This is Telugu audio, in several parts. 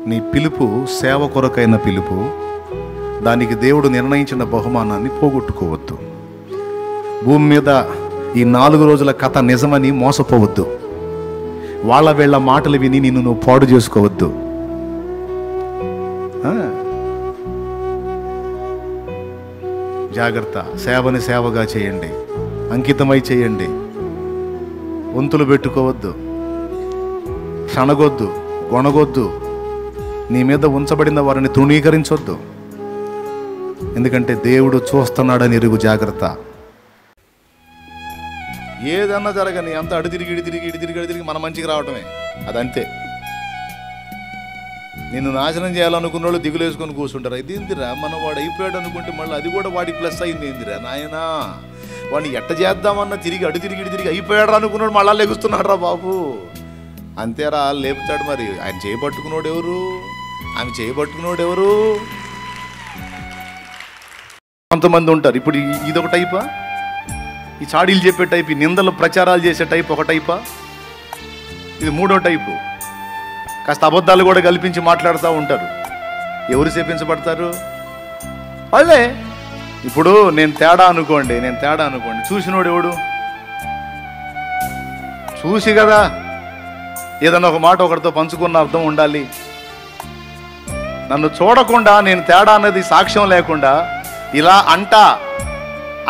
నీ పిలుపు సేవ కొరకైన పిలుపు. దానికి దేవుడు నిర్ణయించిన బహుమానాన్ని పోగొట్టుకోవద్దు. భూమి మీద ఈ 4 రోజుల కథ నిజమని మోసపోవద్దు. వీళ్ళ మాటలు విని నిన్ను నువ్వు పాడు చేసుకోవద్దు. జాగ్రత్త. సేవని సేవగా చేయండి, అంకితమై చేయండి. వంతులు పెట్టుకోవద్దు, సనగొద్దు, గొణగొద్దు. నీ మీద ఉంచబడిన వారిని తృణీకరించొద్దు. ఎందుకంటే దేవుడు చూస్తున్నాడని ఎరుగు. జాగ్రత్త. ఏదన్నా జరగని అంత అడు తిరిగి మన మంచికి రావటమే, అదంతే. నిన్ను నాశనం చేయాలనుకున్న వాళ్ళు దిగులేసుకొని కూర్చుంటారు. ఇది ఏందిరా, మనం వాడు అయిపోయాడు అనుకుంటే మళ్ళీ అది కూడా వాడికి ప్లస్ అయింది. ఏందిరా నాయనా, వాడిని ఎట్ట చేద్దామన్నా అడు తిరిగి అయిపోయాడు అనుకున్నాడు, మళ్ళా లెగుస్తున్నాడు రా బాబు. అంతేరా, లేపుతాడు. మరి ఆయన చేయబట్టుకున్నాడు ఎవరు, ఆమె చేయబట్టుకున్నాడు ఎవరు? కొంతమంది ఉంటారు. ఇప్పుడు ఇదొక టైపా, ఈ చాడీలు చెప్పే టైప్, ఈ నిందలు ప్రచారాలు చేసే టైప్ ఒక టైపా, ఇది 3వ టైపు. కాస్త అబద్ధాలు కూడా కల్పించి మాట్లాడుతూ ఉంటారు. ఎవరు చేపించబడతారు? వాళ్ళే. ఇప్పుడు నేను తేడా అనుకోండి, చూసినోడు ఎవడు? చూసి కదా ఏదన్నా ఒక మాట ఒకరితో పంచుకున్న అర్థం ఉండాలి. నన్ను చూడకుండా, నేను తేడా అన్నది సాక్ష్యం లేకుండా ఇలా అంటా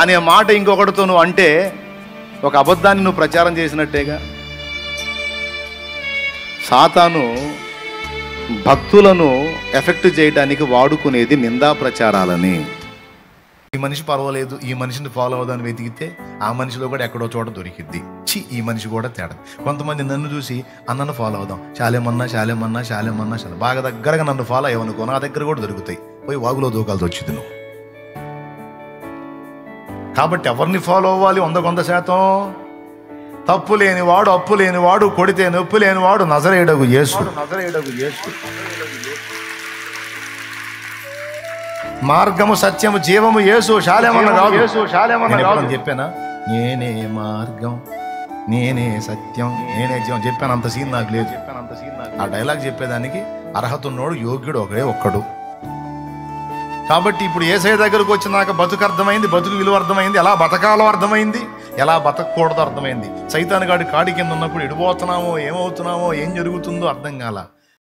అనే మాట ఇంకొకటితో నువ్వు అంటే ఒక అబద్ధాన్ని నువ్వు ప్రచారం చేసినట్టేగా. సాతాను భక్తులను ఎఫెక్ట్ చేయడానికి వాడుకునేది నిందా ప్రచారాలని. ఈ మనిషి పర్వాలేదు, ఈ మనిషిని ఫాలో అవుదాన్ని వెతికితే ఆ మనిషిలో కూడా ఎక్కడో చోట దొరికిద్ది. ఈ మనిషి కూడా తేడా. కొంతమంది నన్ను చూసి అన్నను ఫాలో అవుదాం, శాలేమన్నా బాగా దగ్గరగా నన్ను ఫాలో అయ్యవనుకో, నా దగ్గర కూడా దొరుకుతాయి. పోయి వాగులో దూకాల్సి వచ్చింది నువ్వు. కాబట్టి ఎవరిని ఫాలో అవ్వాలి? 100% తప్పు లేనివాడు, అప్పు లేనివాడు, కొడితే నొప్పు లేనివాడు నజరేయుడగు యేసు. మార్గము, సత్యము, జీవము యేసు. శాలేమన్నా కాదు. చెప్పానా? నేనే మార్గం, నేనే సత్యం, నేనే జీవం చెప్పాను. అంత సీన్ నాకు లేదు. ఆ డైలాగ్ చెప్పేదానికి అర్హత ఉన్నోడు, యోగ్యుడు ఒక్కడు. కాబట్టి ఇప్పుడు యేసయ్య దగ్గరకు వచ్చినాక బతుకు అర్థమైంది, బతుకు విలువ అర్థమైంది, ఎలా బతకాలో అర్థమైంది, ఎలా బతకూడదో అర్థమైంది. సైతాను గాడి కాడి కింద ఉన్నప్పుడు ఎడిపోతున్నామో, ఏమవుతున్నామో, ఏం జరుగుతుందో అర్థం కాల.